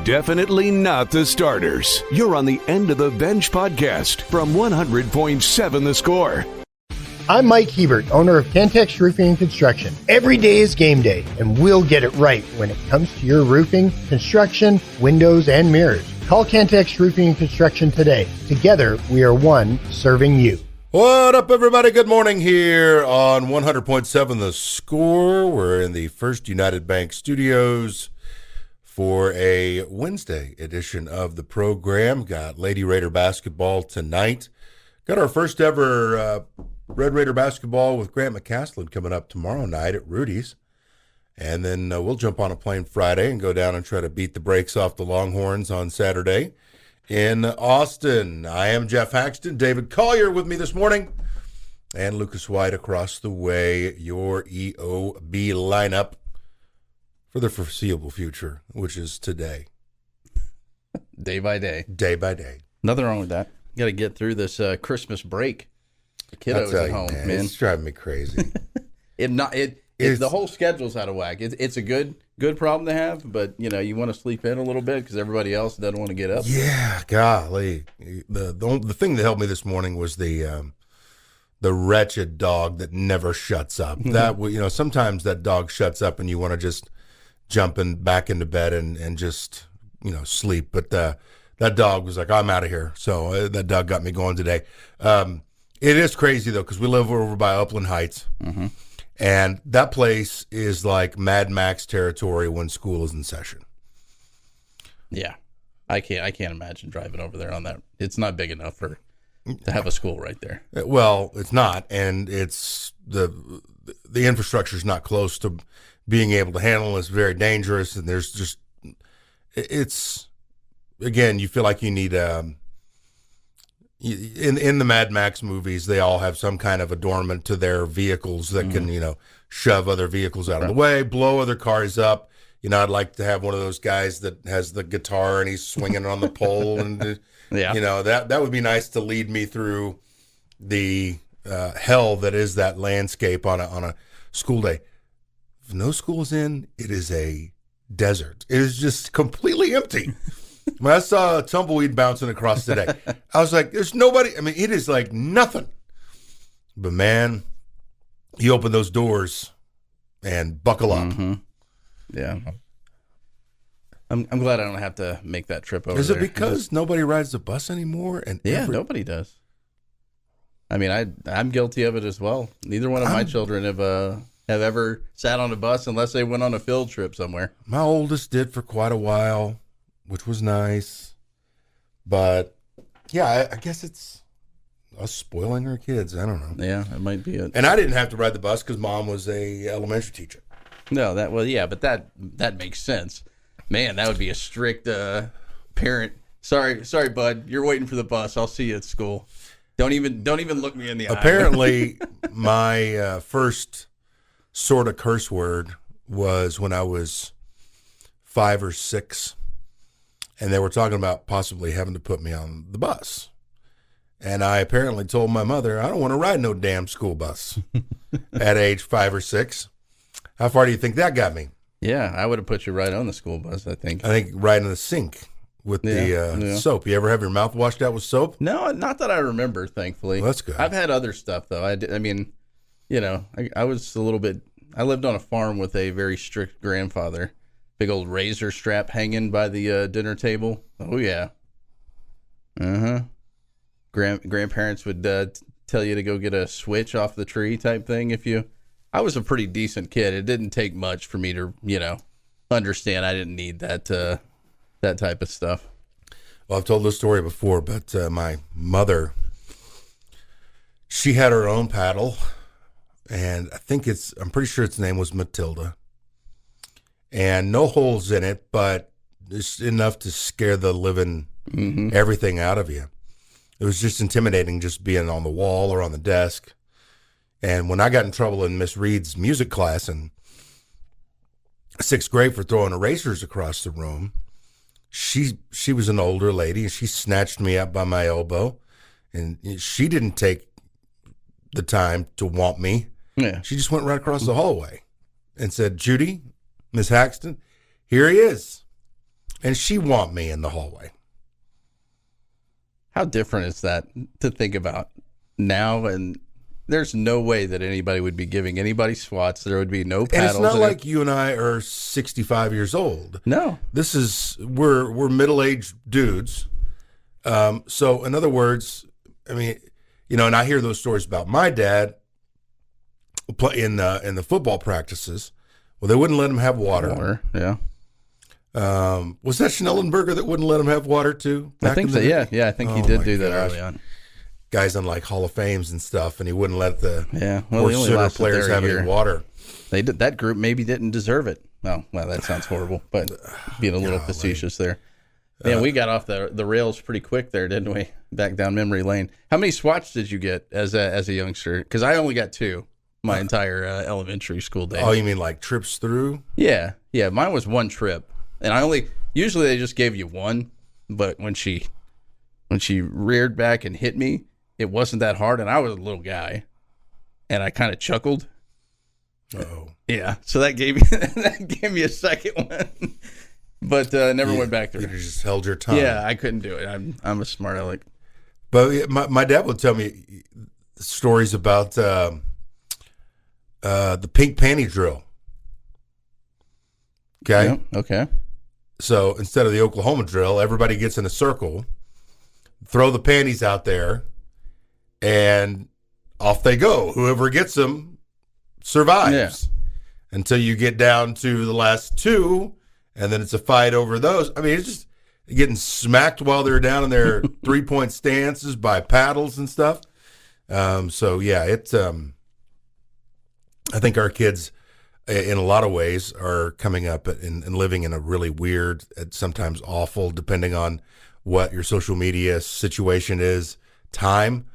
Definitely not the starters. You're on the End of the Bench podcast from 100.7 The Score. I'm Mike Hebert, owner of Cantex Roofing and Construction. Every day is game day, and we'll get it right when it comes to your roofing, construction, windows, and mirrors. Call Cantex Roofing and Construction today. Together, we are one serving you. What up, everybody? Good morning here on 100.7 The Score. We're in the First United Bank studios for a Wednesday edition of the program. Got Lady Raider basketball tonight. Got our first ever Red Raider basketball with Grant McCaslin coming up tomorrow night at Rudy's. And then we'll jump on a plane Friday and go down and try to beat the brakes off the Longhorns on Saturday in Austin. I am Geoff Haxton, David Collier with me this morning, and Lucas White across the way, your EOB lineup for the foreseeable future, which is today. Day by day. Day by day. Nothing wrong with that. You got to get through this Christmas break. The kiddos at home, man. It's driving me crazy. The whole schedule's out of whack. It's a good problem to have, but you want to sleep in a little bit because everybody else doesn't want to get up. Yeah, golly. The thing that helped me this morning was the wretched dog that never shuts up. That sometimes that dog shuts up and you want to just jump back into bed and just sleep. But that dog was like, I'm out of here. So that dog got me going today. It is crazy though because we live over by Upland Heights. Mm-hmm. And that place is like Mad Max territory when school is in session. Yeah. I can't imagine driving over there on that. It's not big enough to have a school right there. Well, it's not, and it's the infrastructure is not close to being able to handle it. It's very dangerous, and there's just again, you feel like you need in the Mad Max movies, they all have some kind of adornment to their vehicles that can, shove other vehicles out of the way, blow other cars up. I'd like to have one of those guys that has the guitar and he's swinging it on the pole. And, that would be nice to lead me through the hell that is that landscape on a school day. If no school's in, it is a desert. It is just completely empty. When I saw a tumbleweed bouncing across today, I was like, there's nobody. I mean, it is like nothing. But, man, you open those doors and buckle up. Mm-hmm. Yeah. I'm glad I don't have to make that trip over there. Is it because nobody rides the bus anymore? And nobody does. I mean, I'm guilty of it as well. Neither one of my children have ever sat on a bus unless they went on a field trip somewhere. My oldest did for quite a while, which was nice. But, yeah, I guess it's us spoiling our kids. I don't know. Yeah, it might be it. And I didn't have to ride the bus because Mom was a elementary teacher. No, but that makes sense. Man, that would be a strict parent. Sorry, bud. You're waiting for the bus. I'll see you at school. Don't even look me in the eye. Apparently, my first sort of curse word was when I was 5 or 6. And they were talking about possibly having to put me on the bus. And I apparently told my mother, I don't want to ride no damn school bus at age 5 or 6. How far do you think that got me? Yeah, I would have put you right on the school bus, I think. Right in the sink with the soap. You ever have your mouth washed out with soap? No, not that I remember, thankfully. Well, that's good. I've had other stuff, though. I was a little bit... I lived on a farm with a very strict grandfather. Big old razor strap hanging by the dinner table. Oh, yeah. Uh-huh. Grandparents would tell you to go get a switch off the tree type thing. I was a pretty decent kid. It didn't take much for me to, understand I didn't need that type of stuff. Well, I've told this story before, but my mother, she had her own paddle, and I'm pretty sure its name was Matilda. And no holes in it, but just enough to scare the living everything out of you. It was just intimidating just being on the wall or on the desk. And when I got in trouble in Miss Reed's music class in 6th grade for throwing erasers across the room, she was an older lady, and she snatched me up by my elbow. And she didn't take the time to want me. Yeah. She just went right across the hallway and said, Judy, Miss Haxton, here he is. and she want me in the hallway. How different is that to think about now? And there's no way that anybody would be giving anybody swats. There would be no paddles. And it's not like you and I are 65 years old. No. This is, we're middle-aged dudes. So in other words, I mean, you know, and I hear those stories about my dad in the football practices. Well, they wouldn't let him have water. Yeah. Was that Schnellenberger that wouldn't let him have water too? I think so. Yeah. I think he did do that early on. Guys on like Hall of Fames and stuff, and he wouldn't let the only players have any water. They did, that group maybe didn't deserve it. Oh, well, that sounds horrible, but being a little facetious there. Yeah, we got off the rails pretty quick there, didn't we? Back down memory lane. How many swats did you get as a youngster? Because I only got 2 my entire elementary school days. Oh, you mean like trips through? Yeah. Mine was 1 trip, and usually they just gave you 1, but when she reared back and hit me, it wasn't that hard, and I was a little guy, and I kind of chuckled. Oh, yeah. So that gave me a second one, but never went back there. You just held your tongue. Yeah, I couldn't do it. I'm a smart aleck. But my dad would tell me stories about the pink panty drill. Okay. Yeah, okay. So instead of the Oklahoma drill, everybody gets in a circle, throw the panties out there, and off they go. Whoever gets them survives until you get down to the last 2, and then it's a fight over those. I mean, it's just getting smacked while they're down in their 3-point stances by paddles and stuff. So yeah, it's I think our kids, in a lot of ways, are coming up and living in a really weird, sometimes awful, depending on what your social media situation is, time.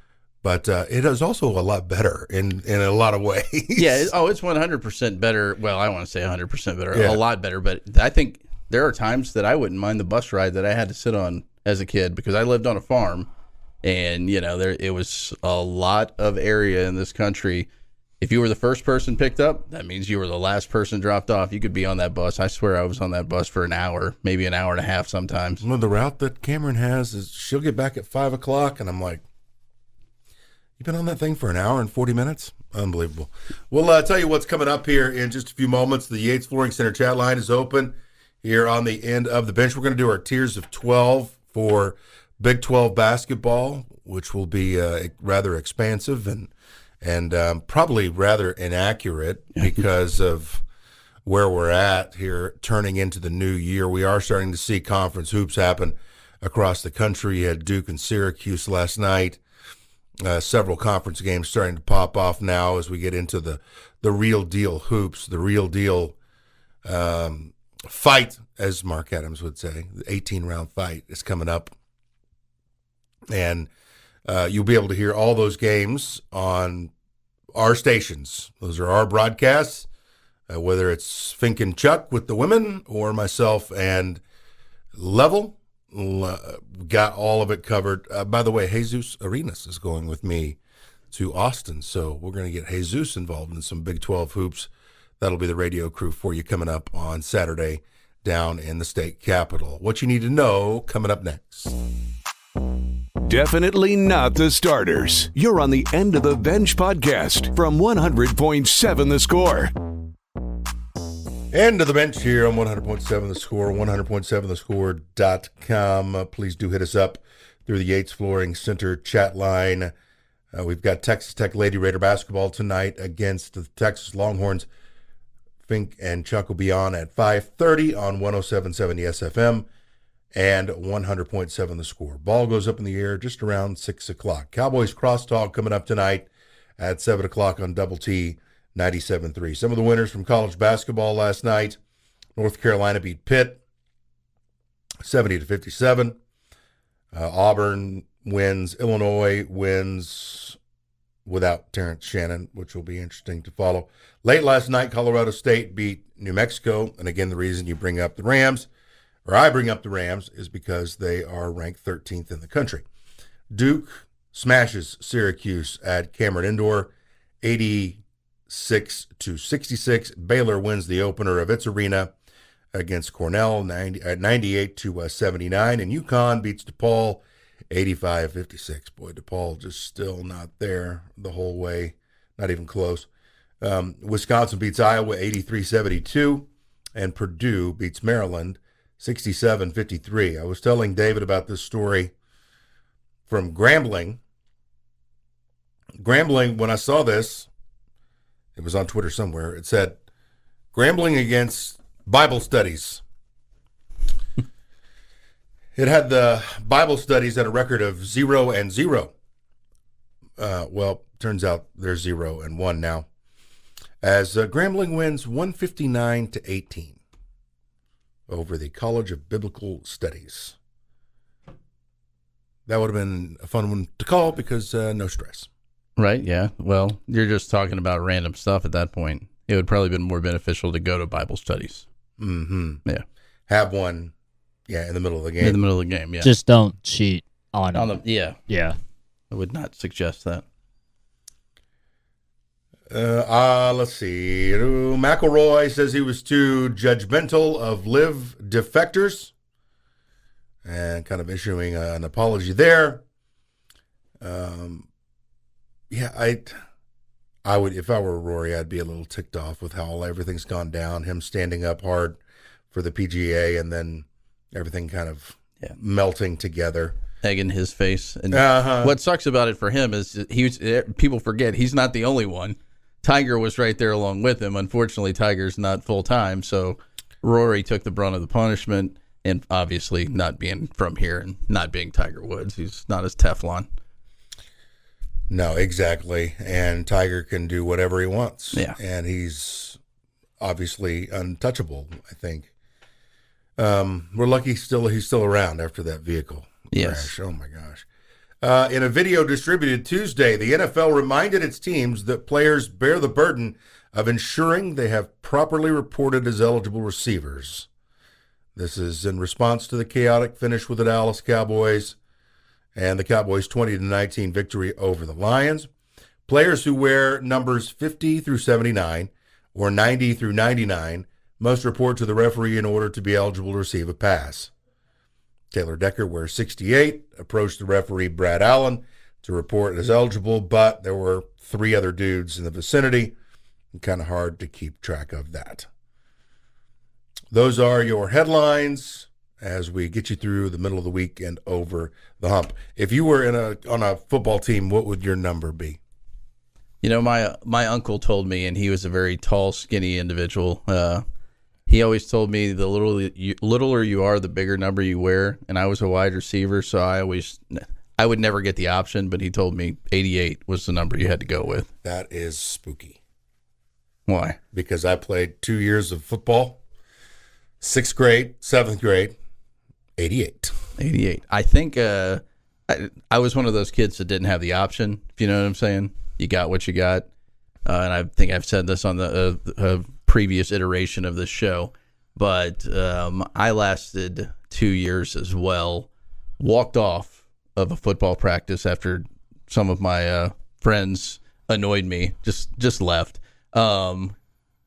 But it is also a lot better in a lot of ways. Yeah. It's 100% better. Well, I want to say 100% better, a lot better. But I think there are times that I wouldn't mind the bus ride that I had to sit on as a kid because I lived on a farm, and it was a lot of area in this country. If you were the first person picked up, that means you were the last person dropped off. You could be on that bus. I swear I was on that bus for an hour, maybe an hour and a half sometimes. Well, the route that Cameron has is she'll get back at 5 o'clock, and I'm like, you've been on that thing for an hour and 40 minutes? Unbelievable. We'll tell you what's coming up here in just a few moments. The Yates Flooring Center chat line is open here on the end of the bench. We're going to do our tiers of 12 for Big 12 basketball, which will be rather expansive and probably rather inaccurate because of where we're at here turning into the new year. We are starting to see conference hoops happen across the country. You had Duke and Syracuse last night. Several conference games starting to pop off now as we get into the real deal hoops, the real deal fight, as Mark Adams would say. The 18-round fight is coming up. And you'll be able to hear all those games on our stations. Those are our broadcasts, whether it's Fink and Chuck with the women or myself and Level. Got all of it covered. By the way, Jesus Arenas is going with me to Austin, so we're going to get Jesus involved in some Big 12 hoops. That'll be the radio crew for you coming up on Saturday down in the state capitol. What you need to know coming up next. Definitely not the starters. You're on the End of the Bench podcast from 100.7 The Score. End of the bench here on 100.7 The Score, 100.7thescore.com. Please do hit us up through the Yates Flooring Center chat line. We've got Texas Tech Lady Raider basketball tonight against the Texas Longhorns. Fink and Chuck will be on at 5:30 on 107.7 SFM and 100.7 The Score. Ball goes up in the air just around 6 o'clock. Cowboys crosstalk coming up tonight at 7 o'clock on Double T 97.3. Some of the winners from college basketball last night. North Carolina beat Pitt 70-57. Auburn wins. Illinois wins without Terrence Shannon, which will be interesting to follow. Late last night, Colorado State beat New Mexico. And again, the reason you bring up the Rams, or I bring up the Rams, is because they are ranked 13th in the country. Duke smashes Syracuse at Cameron Indoor 86-66. Baylor wins the opener of its arena against Cornell, 98-79. And UConn beats DePaul 85-56. Boy, DePaul just still not there the whole way, not even close. Wisconsin beats Iowa 83-72. And Purdue beats Maryland 67-53. I was telling David about this story from Grambling. Grambling, when I saw this, it was on Twitter somewhere, it said, Grambling against Bible studies. It had the Bible studies at a record of 0-0. Well, turns out they're 0-1 now. As Grambling wins 159-18 over the College of Biblical Studies. That would have been a fun one to call because no stress. Right, yeah. Well, you're just talking about random stuff at that point. It would probably been more beneficial to go to Bible studies. Mm-hmm. Yeah. Have one, in the middle of the game. In the middle of the game, yeah. Just don't cheat on the Yeah. I would not suggest that. Let's see. McElroy says he was too judgmental of live defectors and kind of issuing an apology there. I would, if I were Rory, I'd be a little ticked off with how everything's gone down, him standing up hard for the PGA and then everything kind of melting together. Egg in his face. And what sucks about it for him is people forget he's not the only one. Tiger was right there along with him. Unfortunately, Tiger's not full-time, so Rory took the brunt of the punishment, and obviously not being from here and not being Tiger Woods. He's not as Teflon. No, exactly. And Tiger can do whatever he wants. Yeah. And he's obviously untouchable, I think. We're lucky he's still around after that vehicle crash. Oh, my gosh. In a video distributed Tuesday, the NFL reminded its teams that players bear the burden of ensuring they have properly reported as eligible receivers. This is in response to the chaotic finish with the Dallas Cowboys and the Cowboys' 20-19 victory over the Lions. Players who wear numbers 50 through 79 or 90 through 99 must report to the referee in order to be eligible to receive a pass. Taylor Decker wears 68, approached the referee Brad Allen to report as eligible, but there were 3 other dudes in the vicinity. Kind of hard to keep track of that. Those are your headlines as we get you through the middle of the week and over the hump. If you were on a football team, what would your number be? You know, my uncle told me, and he was a very tall, skinny individual. He always told me the littler you are, the bigger number you wear. And I was a wide receiver, so I would never get the option. But he told me 88 was the number you had to go with. That is spooky. Why? Because I played 2 years of football, 6th grade, 7th grade, 88. 88. I think I was one of those kids that didn't have the option, if you know what I'm saying. You got what you got. And I think I've said this on the previous iteration of this show, but I lasted 2 years as well. Walked off of a football practice after some of my friends annoyed me. Just left.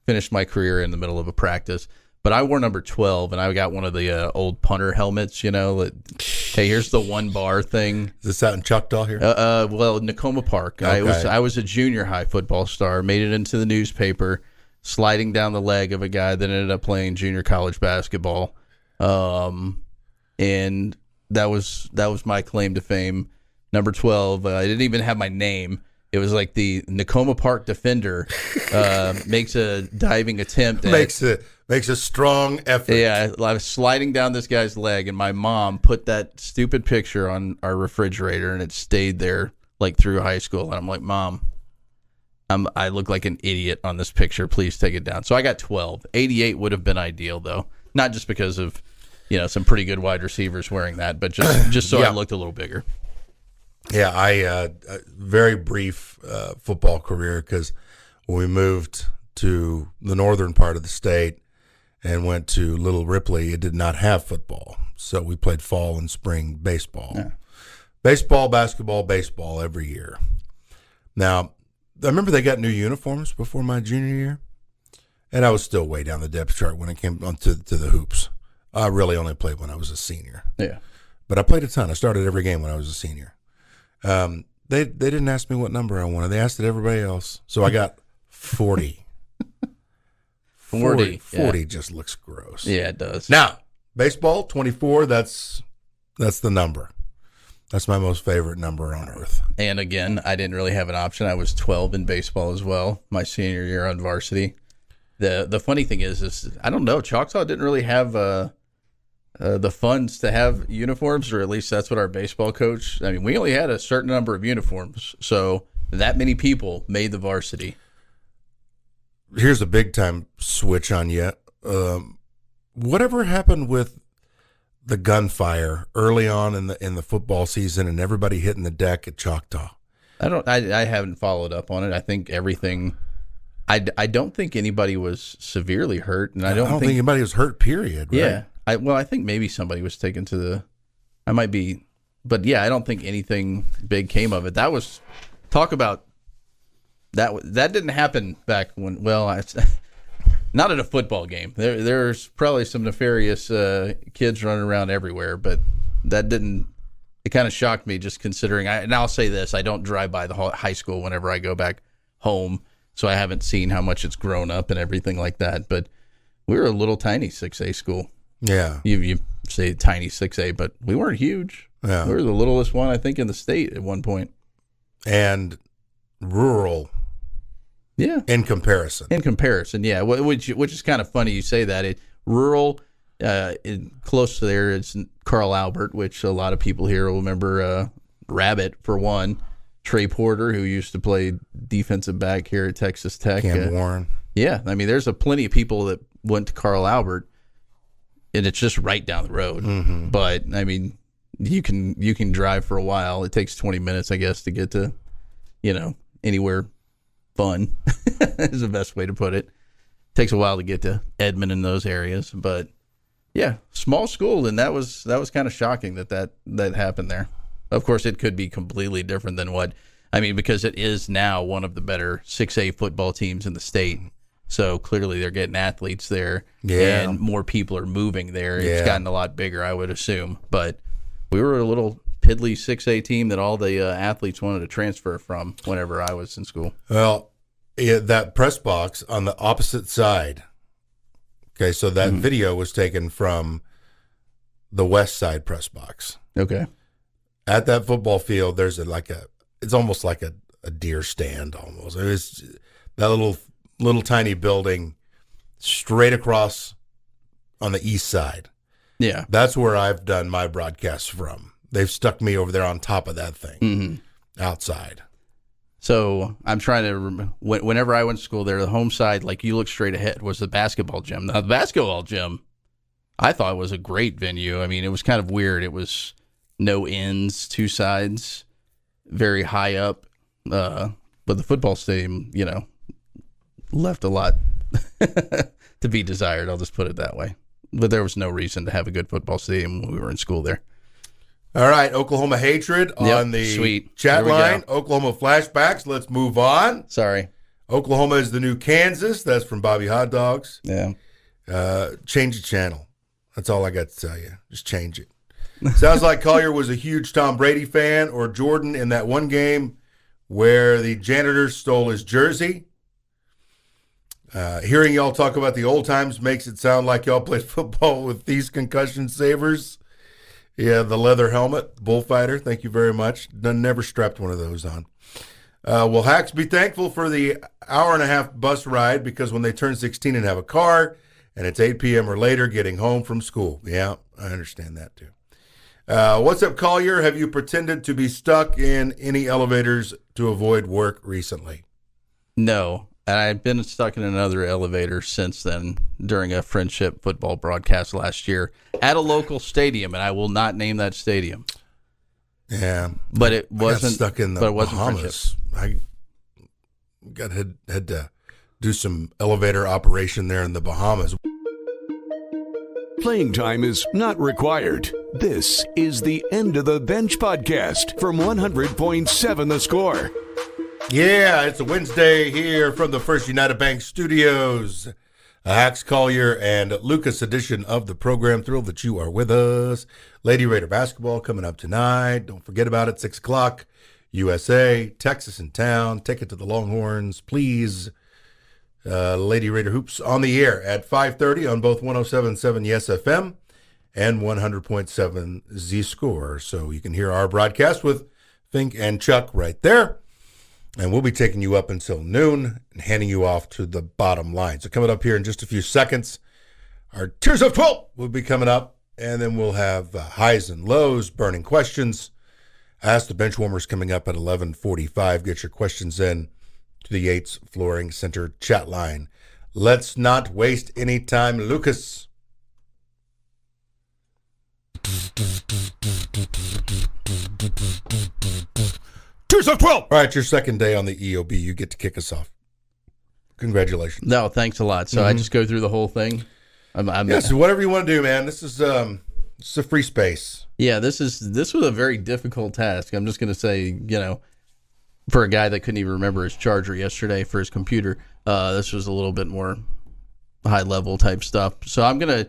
Finished my career in the middle of a practice. But I wore number 12, and I got one of the old punter helmets, hey, here's the 1 bar thing. Is this out in Choctaw here? Well, Nakoma Park. Okay. I was a junior high football star, made it into the newspaper, sliding down the leg of a guy that ended up playing junior college basketball. And that was my claim to fame. Number 12, I didn't even have my name. It was like the Nakoma Park defender makes a diving attempt. Makes a strong effort. Yeah, I was sliding down this guy's leg, and my mom put that stupid picture on our refrigerator, and it stayed there like through high school. And I'm like, Mom, I look like an idiot on this picture. Please take it down. So I got 12. 88 would have been ideal, though. Not just because of some pretty good wide receivers wearing that, but just so I looked a little bigger. Yeah, I very brief football career because when we moved to the northern part of the state and went to Little Ripley, it did not have football. So we played fall and spring baseball. Yeah. Baseball, basketball, baseball every year. Now, I remember they got new uniforms before my junior year, And I was still way down the depth chart when it came on to the hoops. I really only played when I was a senior. Yeah. But I played a ton. I started every game when I was a senior. They didn't ask me what number I wanted. They asked it everybody else. So I got 40. 40 yeah. just looks gross. Yeah, it does. Now, baseball, 24, that's the number. That's my most favorite number on earth. And again, I didn't really have an option. I was 12 in baseball as well, my senior year on varsity. The funny thing is I don't know, Choctaw didn't really have the funds to have uniforms, or at least that's what our baseball coach, I mean, we only had a certain number of uniforms, so that many people made the varsity. Here's a big time switch on you. Whatever happened with the gunfire early on in the football season and everybody hitting the deck at Choctaw? I haven't followed up on it. I think everything. I don't think anybody was severely hurt, and I don't think anybody was hurt. Period. Right? Yeah. I think maybe somebody was taken to the. I might be, but yeah, I don't think anything big came of it. That was talk about. That didn't happen back when. Well, not at a football game. There's probably some nefarious kids running around everywhere, but that didn't. It kind of shocked me just considering. And I'll say this: I don't drive by the high school whenever I go back home, so I haven't seen how much it's grown up and everything like that. But we were a little tiny 6A school. Yeah, you say tiny 6A, but we weren't huge. Yeah, we were the littlest one I think in the state at one point. And rural. Yeah. In comparison, yeah. Which is kind of funny you say that. Rural, close to there is Carl Albert, which a lot of people here will remember. Rabbit for one, Trey Porter, who used to play defensive back here at Texas Tech. Cam Warren. Yeah, I mean, there's plenty of people that went to Carl Albert, and it's just right down the road. Mm-hmm. But I mean, you can drive for a while. It takes 20 minutes, I guess, to get to, anywhere. Fun is the best way to put it. Takes a while to get to Edmond in those areas, but yeah, small school, and that was kind of shocking that happened there. Of course, it could be completely different than because it is now one of the better 6A football teams in the state. So clearly they're getting athletes there, and more people are moving there. It's gotten a lot bigger, I would assume. But we were a little piddly 6A team that all the athletes wanted to transfer from whenever I was in school. Well, that press box on the opposite side. Okay, so that video was taken from the west side press box. Okay. At that football field, there's it's almost like a deer stand almost. It was that little tiny building straight across on the east side. Yeah. That's where I've done my broadcasts from. They've stuck me over there on top of that thing, outside. So I'm trying to remember, whenever I went to school there, the home side, like you look straight ahead, was the basketball gym. Now, the basketball gym, I thought was a great venue. I mean, it was kind of weird. It was no ends, two sides, very high up. But the football stadium, left a lot to be desired. I'll just put it that way. But there was no reason to have a good football stadium when we were in school there. All right, Oklahoma Hatred on the chat line. Oklahoma Flashbacks. Let's move on. Sorry. Oklahoma is the new Kansas. That's from Bobby Hot Dogs. Yeah. Change the channel. That's all I got to tell you. Just change it. Sounds like Collier was a huge Tom Brady fan, or Jordan in that one game where the janitor stole his jersey. Hearing y'all talk about the old times makes it sound like y'all played football with these concussion savers. Yeah, the leather helmet, bullfighter. Thank you very much. Never strapped one of those on. Will Hax be thankful for the hour-and-a-half bus ride because when they turn 16 and have a car, and it's 8 p.m. or later getting home from school. Yeah, I understand that too. What's up, Collier? Have you pretended to be stuck in any elevators to avoid work recently? No. And I've been stuck in another elevator since then during a friendship football broadcast last year at a local stadium, and I will not name that stadium. Yeah, but it wasn't I got stuck in the Bahamas. I had to do some elevator operation there in the Bahamas. Playing time is not required. This is the End of the Bench podcast from 100.7 The Score. Yeah, it's a Wednesday here from the First United Bank Studios. A Hax, Collier, and Lucas edition of the program. Thrilled that you are with us. Lady Raider basketball coming up tonight. Don't forget about it, 6 o'clock. USA, Texas in town. Take it to the Longhorns, please. Lady Raider Hoops on the air at 5:30 on both 107.7 Yes FM and 100.7 Z Score. So you can hear our broadcast with Fink and Chuck right there. And we'll be taking you up until noon and handing you off to the bottom line. So coming up here in just a few seconds, our Tears of 12 will be coming up. And then we'll have highs and lows, burning questions. Ask the Benchwarmers coming up at 11:45. Get your questions in to the Yates Flooring Center chat line. Let's not waste any time, Lucas. Tears of 12. All right, your second day on the EOB. You get to kick us off. Congratulations. No, thanks a lot. So I just go through the whole thing. So whatever you want to do, man. This is a free space. Yeah, this was a very difficult task. I'm just going to say, for a guy that couldn't even remember his charger yesterday for his computer, this was a little bit more high level type stuff. So I'm gonna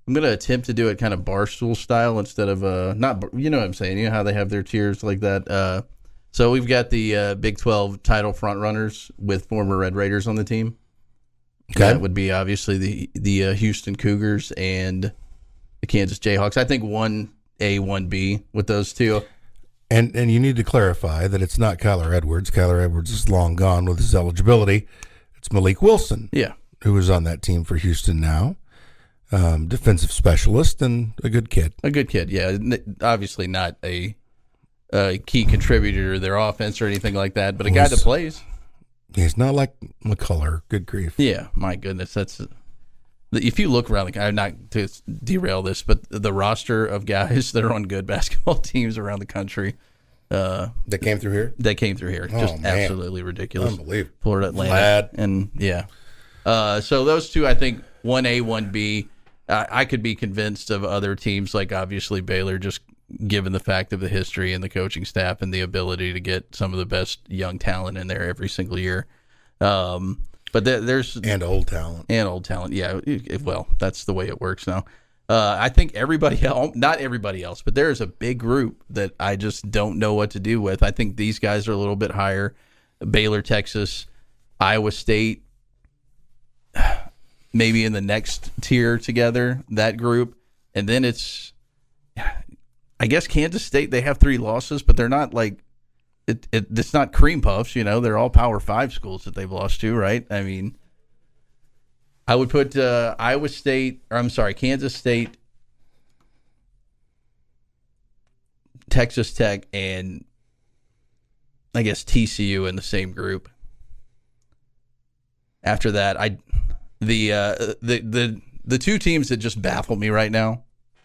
attempt to do it kind of barstool style instead of not. You know what I'm saying? You know how they have their tiers like that. So we've got the Big 12 title front runners with former Red Raiders on the team. Okay. That would be obviously the Houston Cougars and the Kansas Jayhawks. I think 1A, 1B with those two. And you need to clarify that it's not Kyler Edwards. Kyler Edwards is long gone with his eligibility. It's Malik Wilson, who is on that team for Houston now. Defensive specialist and a good kid. A good kid, yeah. Obviously not a key contributor to their offense or anything like that, but a guy that plays. He's not like McCullough. Good grief. Yeah, my goodness. That's if you look around, I'm not to derail this, but the roster of guys that are on good basketball teams around the country. They came through here? They came through here. Just absolutely ridiculous. Unbelievable. Florida Atlantic. And so those two, I think 1A, 1B, I could be convinced of other teams like obviously Baylor, just given the fact of the history and the coaching staff and the ability to get some of the best young talent in there every single year. But there's and old talent. Yeah. Well, that's the way it works now. I think everybody else, not everybody else, but there is a big group that I just don't know what to do with. I think these guys are a little bit higher. Baylor, Texas, Iowa State, maybe in the next tier together, that group. And then it's, I guess Kansas State, they have 3 losses, but they're not like, it's not cream puffs, they're all Power 5 schools that they've lost to, right? I mean, I would put Kansas State, Texas Tech, and I guess TCU in the same group. After that, the 2 teams that just baffle me right now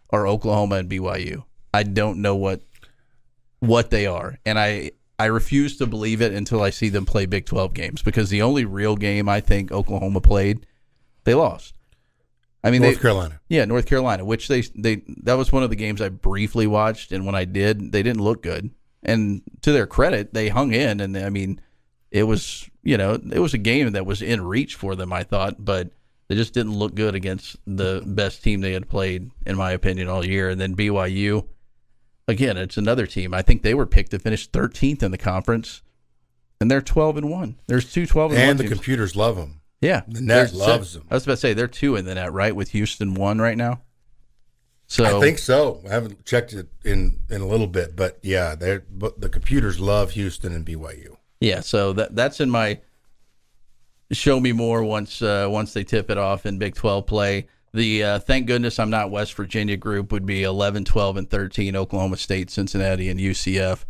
are Oklahoma and BYU. I don't know what they are, and I refuse to believe it until I see them play Big 12 games, because the only real game I think Oklahoma played, they lost. I mean, North Carolina. Yeah, North Carolina, which they that was one of the games I briefly watched, and when I did, they didn't look good. And to their credit, they hung in, and I mean, it was a game that was in reach for them, I thought, but they just didn't look good against the best team they had played, in my opinion, all year. And then BYU, again, it's another team. I think they were picked to finish 13th in the conference, and they're 12-1. There's 2 12-1 and the teams. computers love them. Yeah, the net loves them. I was about to say they're 2 in the net, right? With Houston 1 right now. So I think so. I haven't checked it in a little bit, but yeah, the computers love Houston and BYU. Yeah, so that's in my show me more once they tip it off in Big 12 play. The thank goodness I'm not West Virginia group would be 11, 12, and 13, Oklahoma State, Cincinnati, and UCF.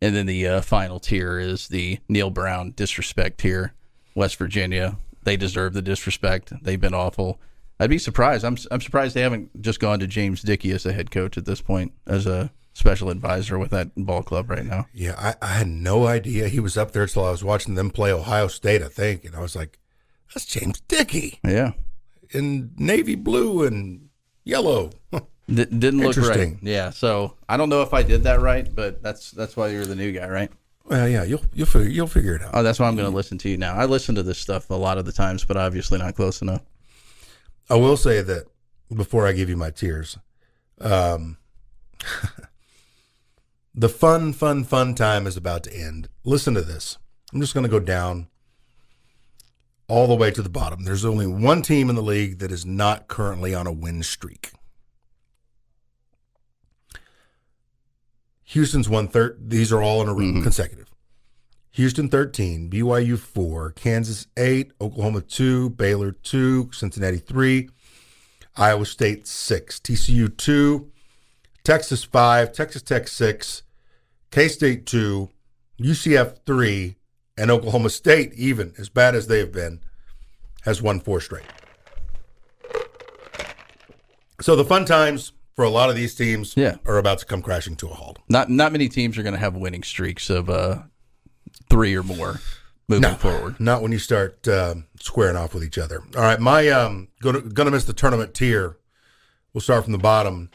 And then the final tier is the Neil Brown disrespect tier, West Virginia. They deserve the disrespect. They've been awful. I'd be surprised. I'm surprised they haven't just gone to James Dickey as a head coach at this point, as a special advisor with that ball club right now. Yeah, I had no idea he was up there until I was watching them play Ohio State, I think. And I was like, that's James Dickey. Yeah. In navy blue and yellow. Didn't look right. Yeah, so I don't know if I did that right, but that's why you're the new guy, right? Well, yeah, you'll figure it out. Oh, that's why I'm going to listen to you now. I listen to this stuff a lot of the times, but obviously not close enough. I will say that before I give you my tiers, the fun time is about to end. Listen to this. I'm just going to go down all the way to the bottom. There's only one team in the league that is not currently on a win streak. Houston's 1/3. These are all in a row, consecutive. Houston 13, BYU 4, Kansas 8, Oklahoma 2, Baylor 2, Cincinnati 3, Iowa State 6, TCU 2, Texas 5, Texas Tech 6, K-State 2, UCF 3, and Oklahoma State, even as bad as they've been, has won 4 straight. So the fun times for a lot of these teams are about to come crashing to a halt. Not many teams are going to have winning streaks of 3 or more moving forward. Not when you start squaring off with each other. All right, my gonna miss the tournament tier. We'll start from the bottom.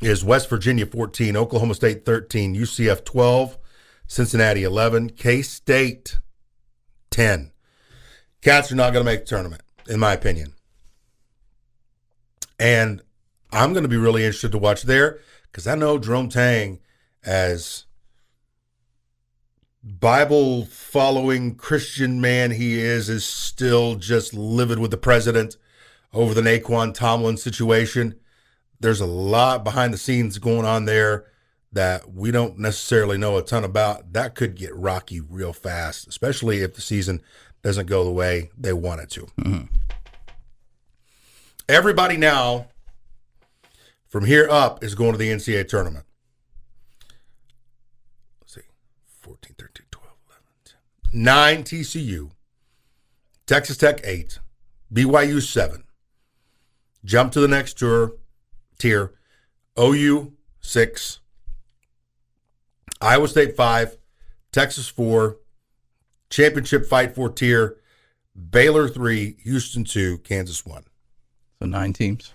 Is West Virginia 14, Oklahoma State 13, UCF 12, Cincinnati 11, K-State 10. Cats are not going to make the tournament, in my opinion. And I'm going to be really interested to watch there because I know Jerome Tang, as Bible-following Christian man he is still just livid with the president over the Naquan Tomlin situation. There's a lot behind the scenes going on there that we don't necessarily know a ton about. That could get rocky real fast, especially if the season doesn't go the way they want it to. Mm-hmm. Everybody now, from here up, is going to the NCAA tournament. Let's see, 14, 13, 12, 11, 10. 9 TCU, Texas Tech 8, BYU 7. Jump to the next tier, OU 6, Iowa State 5, Texas 4, championship fight for tier, Baylor 3, Houston 2, Kansas 1. So 9 teams.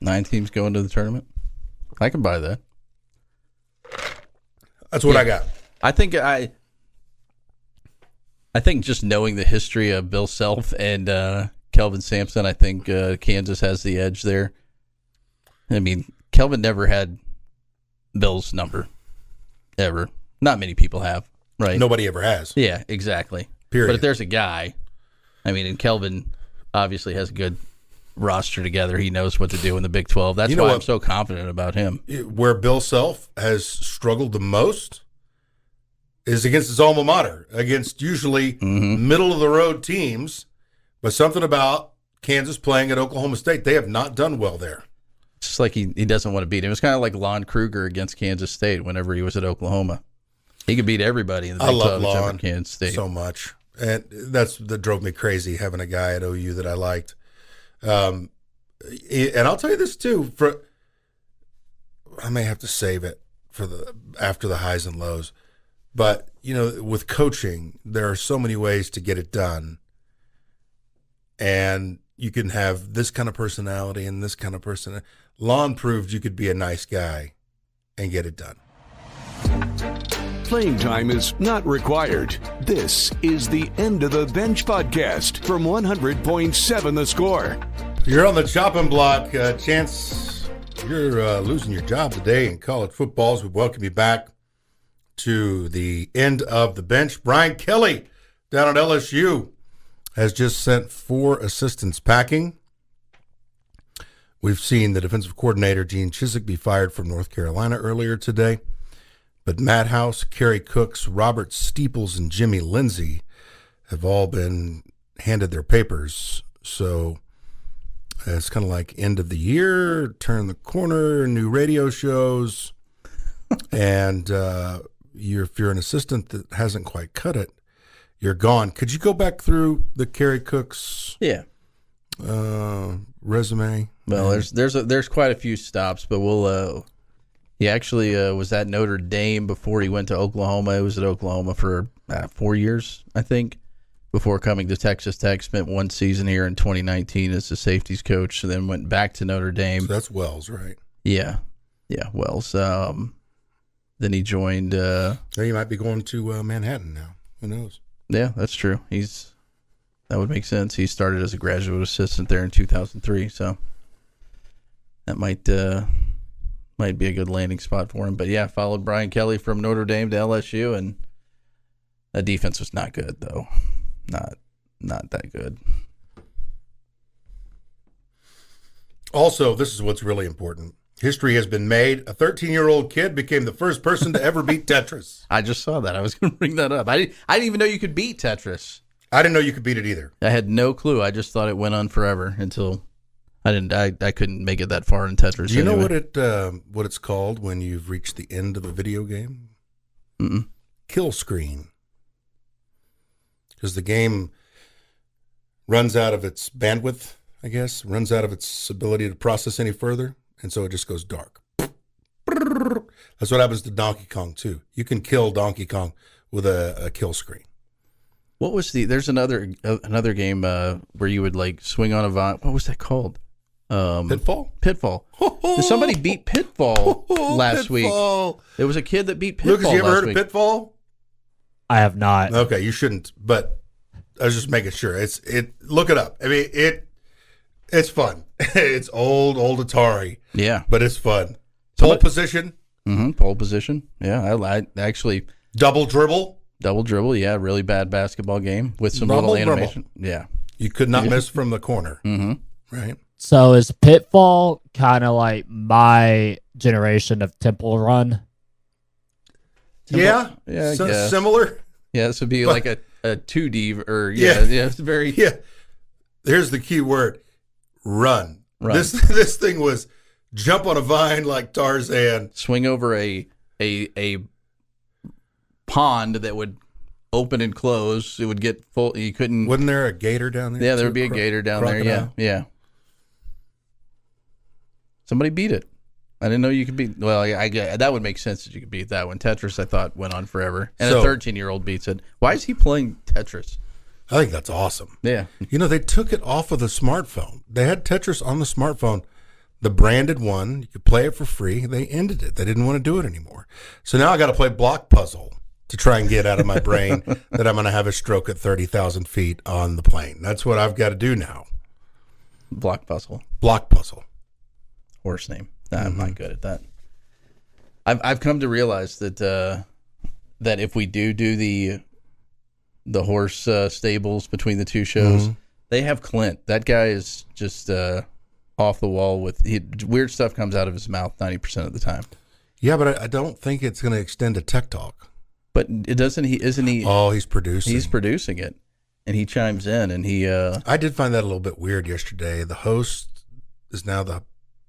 9 teams going to the tournament. I can buy that. That's what I got. I think just knowing the history of Bill Self and Kelvin Sampson, I think Kansas has the edge there. I mean, Kelvin never had Bill's number, ever. Not many people have, right? Nobody ever has. Yeah, exactly. Period. But if there's a guy, I mean, and Kelvin obviously has a good roster together. He knows what to do in the Big 12. That's why I'm so confident about him. Where Bill Self has struggled the most is against his alma mater, against usually middle-of-the-road teams, but something about Kansas playing at Oklahoma State, they have not done well there. It's just like he doesn't want to beat him. It's kind of like Lon Kruger against Kansas State whenever he was at Oklahoma. He could beat everybody in the Big 12 except for Kansas State. So much. And that drove me crazy, having a guy at OU that I liked. And I'll tell you this too, I may have to save it for after the highs and lows, but with coaching, there are so many ways to get it done, and you can have this kind of personality and this kind of person. Lon proved you could be a nice guy and get it done. Playing time is not required. This is the End of the Bench podcast from 100.7 The Score. You're on the chopping block. Chance, you're losing your job today in college football. We welcome you back to the End of the Bench. Brian Kelly down at LSU has just sent 4 assistants packing. We've seen the defensive coordinator, Gene Chizik, be fired from North Carolina earlier today. But Matt House, Kerry Cooks, Robert Steeples, and Jimmy Lindsay have all been handed their papers. So it's kind of like end of the year, turn the corner, new radio shows. And if you're an assistant that hasn't quite cut it, you're gone. Could you go back through the Kerry Cooks resume? Well, there's quite a few stops, but we'll he actually was at Notre Dame before he went to Oklahoma. He was at Oklahoma for 4 years, I think, before coming to Texas Tech. Spent 1 season here in 2019 as the safeties coach, and then went back to Notre Dame. So that's Wells, right? Yeah, Wells. Then he joined. He might be going to Manhattan now. Who knows? Yeah, that's true. He's That would make sense. He started as a graduate assistant there in 2003, so that might be a good landing spot for him. But yeah, followed Brian Kelly from Notre Dame to LSU, and that defense was not good though. Not that good. Also, this is what's really important. History has been made. A 13-year-old kid became the first person to ever beat Tetris. I just saw that. I was going to bring that up. I didn't even know you could beat Tetris. I didn't know you could beat it either. I had no clue. I just thought it went on forever until I couldn't make it that far in Tetris. Do you know anyway. what it's called when you've reached the end of a video game? Mm-mm. Kill screen. Because the game runs out of its bandwidth, I guess, runs out of its ability to process any further, and so it just goes dark. That's what happens to Donkey Kong, too. You can kill Donkey Kong with a kill screen. What was there's another game where you would like swing on a vine. What was that called? Pitfall? Pitfall. Somebody beat Pitfall last week. There was a kid that beat Pitfall. Lucas, you ever heard week. of Pitfall? I have not. Okay, you shouldn't, but I was just making sure. Look it up. I mean, it's fun. It's old Atari. Yeah. But it's fun. Pole position. Mm-hmm. Pole position. Yeah. I actually. Double dribble. Yeah. Really bad basketball game with some Double little dribble. animation. Yeah. You could not miss from the corner. Mm-hmm. Right. So is Pitfall kind of like my generation of Temple Run? Yeah. Yeah. Similar. Yeah. This would be like a 2D or Yeah. It's very. Yeah. Here's the key word. Run. Run. This thing was jump on a vine like Tarzan. Swing over a pond that would open and close. It would get full. You couldn't. Wasn't there a gator down there? Yeah, there too? would be a gator down there. Crocodile? Yeah. Somebody beat it. I didn't know you could beat. Well, I that would make sense that you could beat that one. Tetris, I thought, went on forever, and a 13-year-old beats it. Why is he playing Tetris? I think that's awesome. Yeah. You know, they took it off of the smartphone. They had Tetris on the smartphone, the branded one. You could play it for free. They ended it. They didn't want to do it anymore. So now I got to play block puzzle to try and get out of my brain that I'm going to have a stroke at 30,000 feet on the plane. That's what I've got to do now. Block puzzle. Block puzzle. Horse name. I'm not good at that. I've come to realize that that if we do the horse stables between the two shows, they have Clint. That guy is just off the wall with weird stuff comes out of his mouth 90% of the time. Yeah, but I don't think it's going to extend to Tech Talk. But it doesn't. Isn't he? Oh, he's producing. He's producing it, and he chimes in, and he. I did find that a little bit weird yesterday. The host is now the.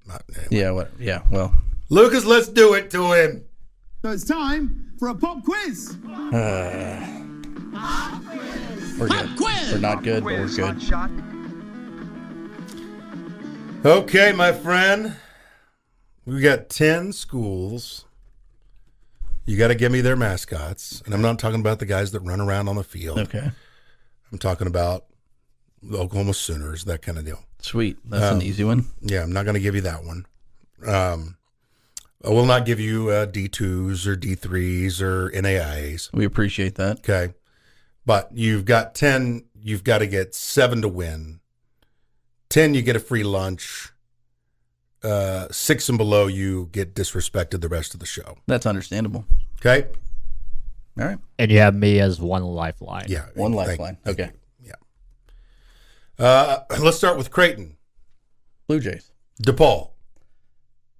Anyway. Yeah. What? Yeah. Well. Lucas, let's do it to him. So it's time for a pop quiz. We're good. We're not good, but we're good. Okay, my friend. We got 10 schools. You got to give me their mascots. And I'm not talking about the guys that run around on the field. Okay. I'm talking about the Oklahoma Sooners, that kind of deal. Sweet. That's an easy one. Yeah, I'm not going to give you that one. I will not give you D2s or D3s or NAIAs. We appreciate that. Okay. But you've got 10. You've got to get 7 to win. 10, you get a free lunch. 6 and below, you get disrespected the rest of the show. That's understandable. Okay? All right. And you have me as one lifeline. Yeah. One lifeline. Okay. Yeah. Let's start with Creighton. Blue Jays. DePaul.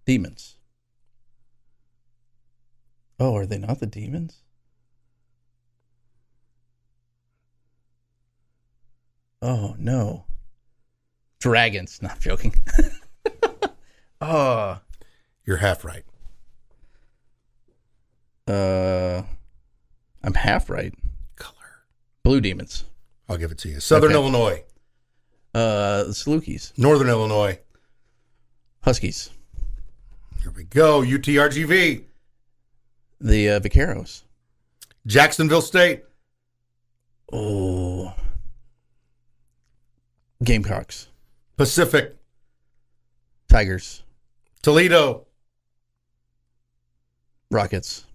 Demons. Oh, are they not the Demons? Oh, no. Dragons. Not joking. Oh. You're half right. I'm half right. Color. Blue Demons. I'll give it to you. Southern Okay. Illinois. The Salukis. Northern Illinois. Huskies. Here we go. UTRGV. The Vaqueros. Jacksonville State. Oh. Gamecocks. Pacific. Tigers. Toledo. Rockets.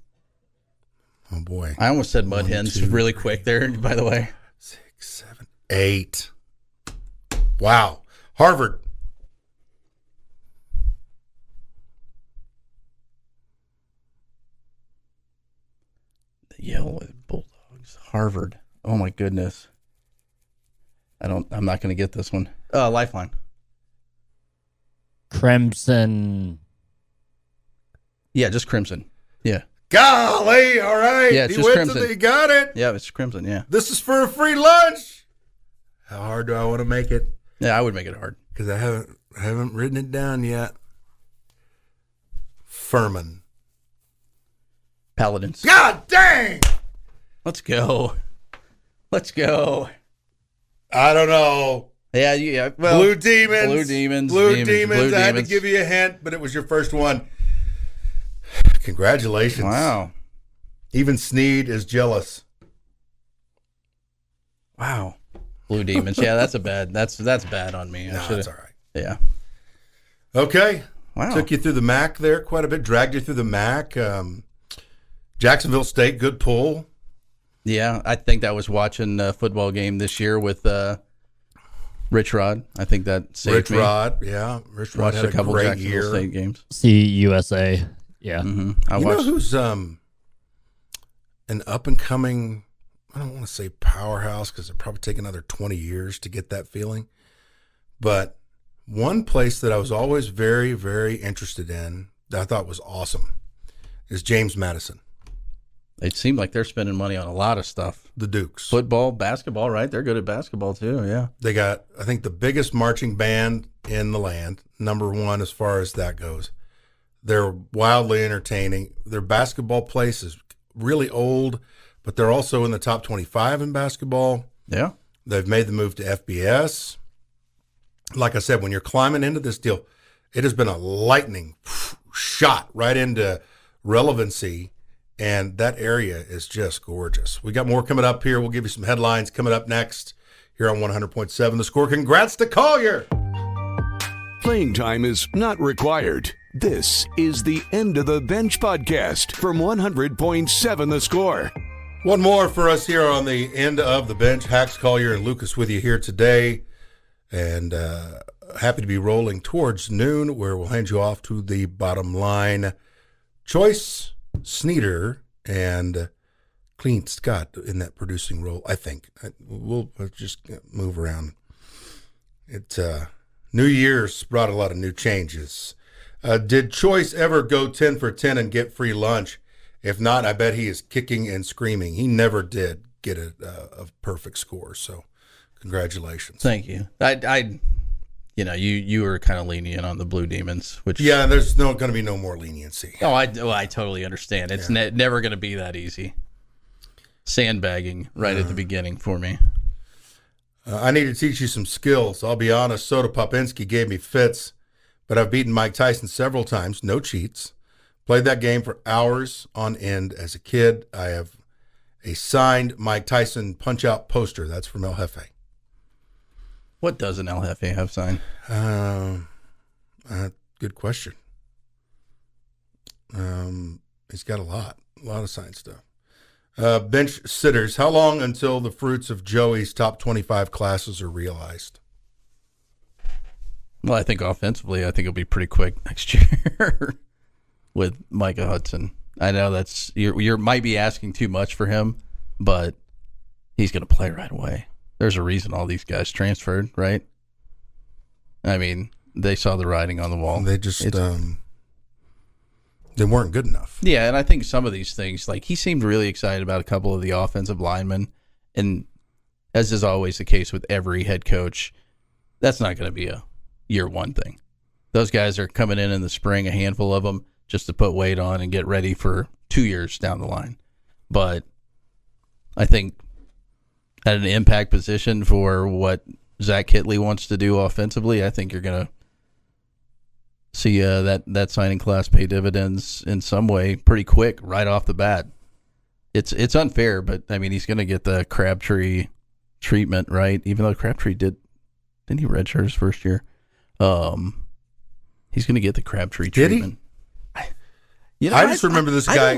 Oh, boy. I almost said Mud 1, Hens 2, really quick there, by the way. 6, 7. 8. Wow. Harvard. The Yale Bulldogs. Harvard. Oh my goodness. I'm not going to get this one. Lifeline. Crimson. Yeah, just Crimson. Yeah. Golly, all right. Yeah, it's he just went Crimson. He got it. Yeah, it's Crimson, yeah. This is for a free lunch. How hard do I want to make it? Yeah, I would make it hard. Because I haven't written it down yet. Furman. Paladins. God dang! Let's go. Let's go. I don't know. Yeah. Well, Blue Demons. Blue Demons. Blue Demons. Blue I had to Demons. give you a hint, but it was your first one. Congratulations. Wow. Even Sneed is jealous. Wow. Blue Demons. Yeah, that's bad on me. No, that's all right. Yeah. Okay. Wow. Took you through the MAC there quite a bit. Dragged you through the MAC. Jacksonville State, good pull. Yeah, I think that was watching a football game this year with Rich Rod. I think that saved Rich me. Rod, yeah. Rich Rod Watched had a couple great Jacksonville year. State games. CUSA. Yeah. Mm-hmm. I You know watched. who's an up-and-coming, I don't want to say powerhouse because it'll probably take another 20 years to get that feeling. But one place that I was always very, very interested in that I thought was awesome is James Madison, It seemed like they're spending money on a lot of stuff. the Dukes. Football, basketball, right? They're good at basketball too, yeah. They got, I think, the biggest marching band in the land, number one as far as that goes. They're wildly entertaining. Their basketball place is really old, but they're also in the top 25 in basketball. Yeah. They've made the move to FBS. Like I said, when you're climbing into this deal, it has been a lightning shot right into relevancy, and that area is just gorgeous. We got more coming up here. We'll give you some headlines coming up next here on 100.7 The Score. Congrats to Collier. Playing time is not required. This is the End of the Bench podcast from 100.7 The Score. One more for us here on the End of the Bench. Hax, Collier, and Lucas with you here today. And happy to be rolling towards noon, where we'll hand you off to the bottom line. Choice, Sneeder, and Clint Scott in that producing role, I think. We'll just move around. New Year's brought a lot of new changes. Did Choice ever go 10 for 10 and get free lunch? If not, I bet he is kicking and screaming. He never did get a perfect score, so congratulations. Thank you. You were kind of lenient on the Blue Demons, which Yeah, there's going to be no more leniency. I totally understand. It's never going to be that easy. Sandbagging right at the beginning for me. I need to teach you some skills. I'll be honest, Soda Popinski gave me fits, but I've beaten Mike Tyson several times, no cheats. Played that game for hours on end as a kid. I have a signed Mike Tyson punch-out poster. That's from El Jefe. What does an El Jefe have signed? Good question. He's got a lot of signed stuff. Bench sitters, how long until the fruits of Joey's top 25 classes are realized? Well, I think offensively, it'll be pretty quick next year with Micah Hudson. I know that's you might be asking too much for him, but he's going to play right away. There's a reason all these guys transferred, right? I mean, they saw the writing on the wall. They just they weren't good enough. Yeah, and I think some of these things, like he seemed really excited about a couple of the offensive linemen, and as is always the case with every head coach, that's not going to be a year one thing. Those guys are coming in the spring, a handful of them, just to put weight on and get ready for 2 years down the line. But I think at an impact position for what Zach Kitley wants to do offensively, I think you're going to see that signing class pay dividends in some way pretty quick right off the bat. It's unfair, but I mean he's going to get the Crabtree treatment, right? Even though Crabtree didn't he redshirt his first year? He's going to get the Crabtree Did he? treatment. I just remember this guy.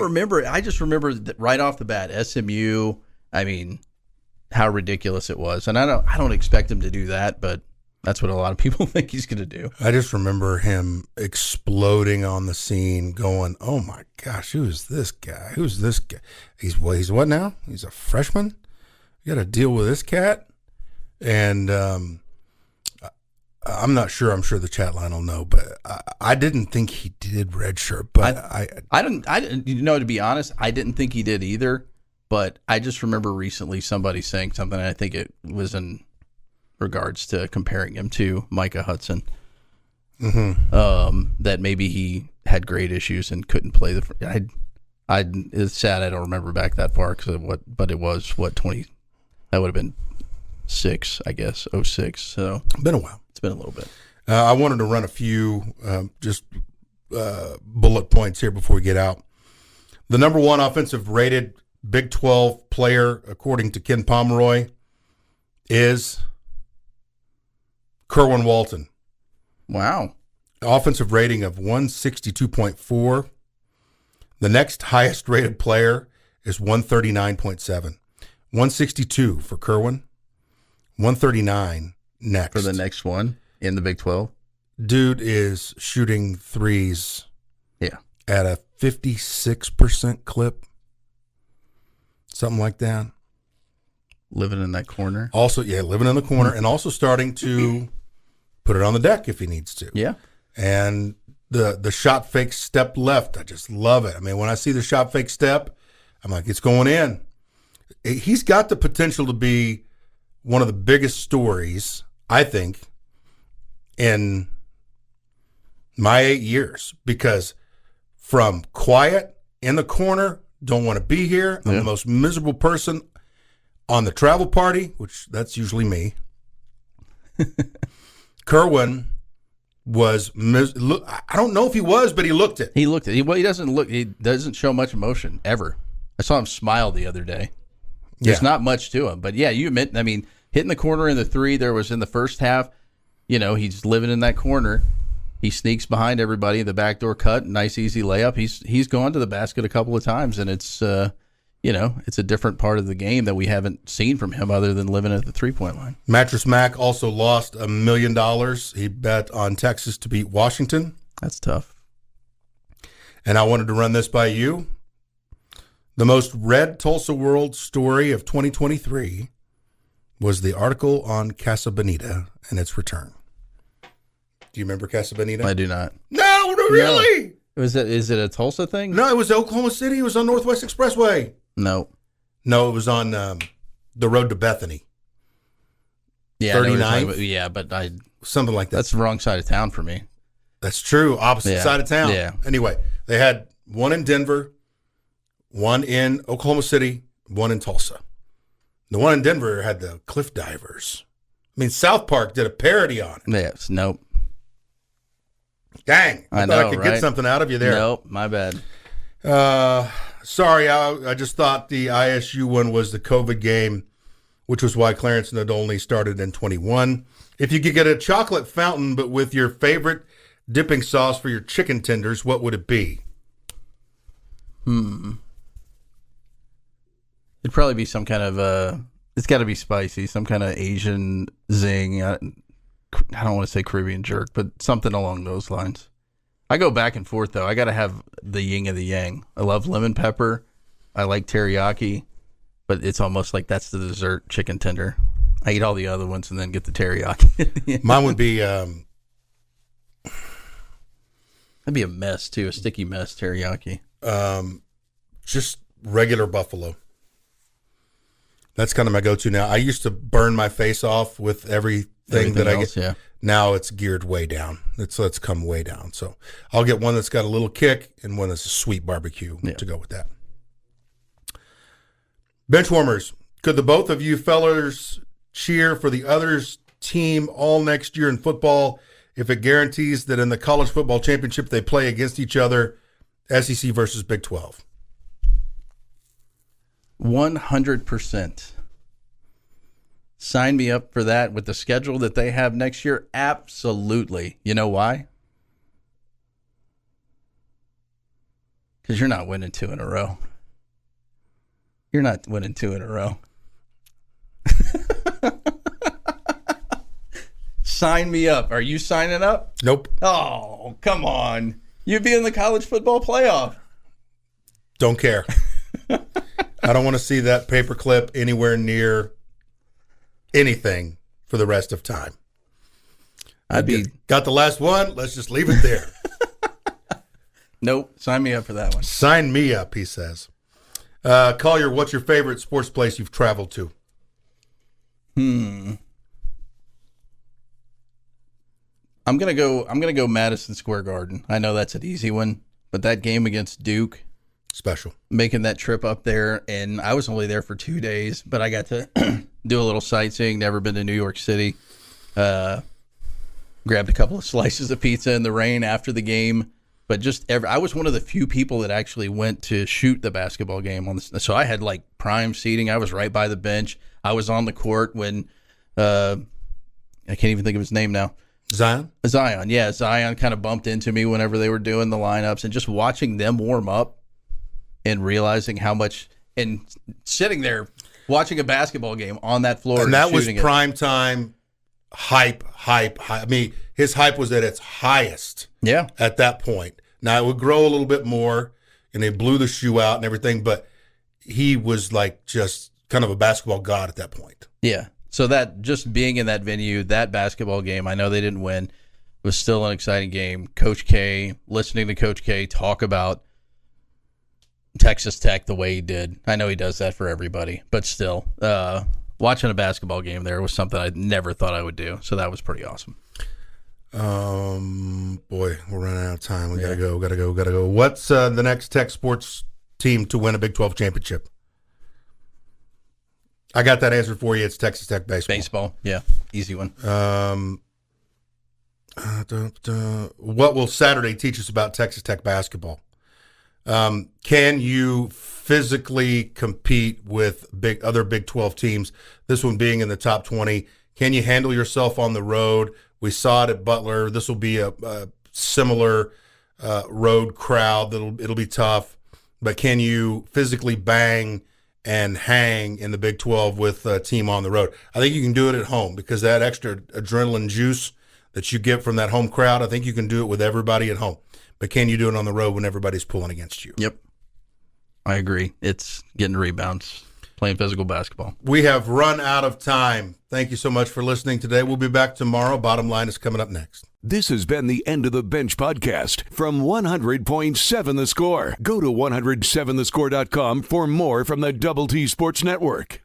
I just remember that right off the bat. SMU. I mean, how ridiculous it was. And I don't expect him to do that, but that's what a lot of people think he's going to do. I just remember him exploding on the scene, going, "Oh my gosh, who is this guy? Who's this guy? He's what now? He's a freshman. You got to deal with this cat." And I'm not sure. I'm sure the chat line will know, but I didn't think he did redshirt. But I didn't. To be honest, I didn't think he did either. But I just remember recently somebody saying something, and I think it was in regards to comparing him to Micah Hudson. That maybe he had grade issues and couldn't play it's sad I don't remember back that far but it was 20. That would have been 6, I guess, 06. So been a while. It's been a little bit. I wanted to run a few bullet points here before we get out. The number one offensive rated Big 12 player, according to Ken Pomeroy, is Kerwin Walton. Wow. Offensive rating of 162.4. The next highest rated player is 139.7. 162 for Kerwin. 139 next. For the next one in the Big 12? Dude is shooting threes at a 56% clip. Something like that. Living in that corner. Also, living in the corner and also starting to put it on the deck if he needs to. Yeah. And the shot fake step left, I just love it. I mean, when I see the shot fake step, I'm like, it's going in. He's got the potential to be one of the biggest stories, I think, in my 8 years. Because from quiet in the corner, don't want to be here, I'm the most miserable person on the travel party, which that's usually me. Kerwin was I don't know if he was, but he looked it. He looked it. He doesn't show much emotion ever. I saw him smile the other day. There's not much to him, but you admit, I mean, hitting the corner in the 3, there was in the first half, he's living in that corner. He sneaks behind everybody, the backdoor cut, nice easy layup. He's gone to the basket a couple of times, and it's it's a different part of the game that we haven't seen from him other than living at the 3-point line. Mattress Mac also lost $1 million. He bet on Texas to beat Washington. That's tough. And I wanted to run this by you. The most read Tulsa World story of 2023 was the article on Casa Bonita and its return. Do you remember Casa Bonita? I do not. No, really? No. Is it a Tulsa thing? No, it was Oklahoma City. It was on Northwest Expressway. No, it was on the road to Bethany. Yeah, 39th? but something like that. That's the wrong side of town for me. That's true. Opposite side of town. Yeah. Anyway, they had one in Denver, one in Oklahoma City, one in Tulsa. The one in Denver had the cliff divers. I mean, South Park did a parody on it. Yes. Nope. Dang. I thought I could right? get something out of you there. Nope. My bad. Sorry, I just thought the ISU one was the COVID game, which was why Clarence Nadolny started in 21. If you could get a chocolate fountain, but with your favorite dipping sauce for your chicken tenders, what would it be? It'd probably be some kind of it's got to be spicy, some kind of Asian zing. I don't want to say Caribbean jerk, but something along those lines. I go back and forth, though. I got to have the yin and the yang. I love lemon pepper. I like teriyaki, but it's almost like that's the dessert chicken tender. I eat all the other ones and then get the teriyaki. Mine would be... That'd be a mess, too, a sticky mess teriyaki. Just regular buffalo. That's kind of my go-to now. I used to burn my face off with everything that I get. Yeah. Now it's geared way down. Let's come way down. So I'll get one that's got a little kick and one that's a sweet barbecue to go with that. Benchwarmers, could the both of you fellers cheer for the other's team all next year in football if it guarantees that in the college football championship they play against each other, SEC versus Big 12? 100%. Sign me up for that with the schedule that they have next year. Absolutely. You know why? Because you're not winning 2 in a row. You're not winning 2 in a row. Sign me up. Are you signing up? Nope. Oh, come on. You'd be in the college football playoff. Don't care. I don't want to see that paperclip anywhere near anything for the rest of time. Got the last one. Let's just leave it there. Nope. Sign me up for that one. Sign me up, he says. Collier, what's your favorite sports place you've traveled to? I'm gonna go Madison Square Garden. I know that's an easy one, but that game against Duke, Special. making that trip up there, and I was only there for 2 days, but I got to do a little sightseeing. Never been to New York City. Grabbed a couple of slices of pizza in the rain after the game, but I was one of the few people that actually went to shoot the basketball game on this. So I had like prime seating. I was right by the bench. I was on the court when I can't even think of his name now. Zion, yeah. Zion kind of bumped into me whenever they were doing the lineups, and just watching them warm up and realizing how much, and sitting there watching a basketball game on that floor. And that was prime time hype. I mean, his hype was at its highest at that point. Now, it would grow a little bit more, and they blew the shoe out and everything, but he was like just kind of a basketball god at that point. Yeah. So that, just being in that venue, that basketball game, I know they didn't win, it was still an exciting game. Coach K, listening to Coach K talk about Texas Tech the way he did. I know he does that for everybody, but still, watching a basketball game there was something I never thought I would do. So that was pretty awesome. Boy, we're running out of time. We gotta go. What's the next Tech sports team to win a Big 12 championship? I got that answer for you. It's Texas Tech baseball. Yeah, easy one. What will Saturday teach us about Texas Tech basketball? Can you physically compete with other Big 12 teams? This one being in the top 20. Can you handle yourself on the road? We saw it at Butler. This will be a similar road crowd. It'll be tough. But can you physically bang and hang in the Big 12 with a team on the road? I think you can do it at home, because that extra adrenaline juice that you get from that home crowd, I think you can do it with everybody at home. But can you do it on the road when everybody's pulling against you? Yep. I agree. It's getting rebounds, playing physical basketball. We have run out of time. Thank you so much for listening today. We'll be back tomorrow. Bottom Line is coming up next. This has been the End of the Bench podcast from 100.7 The Score. Go to 107thescore.com for more from the Double T Sports Network.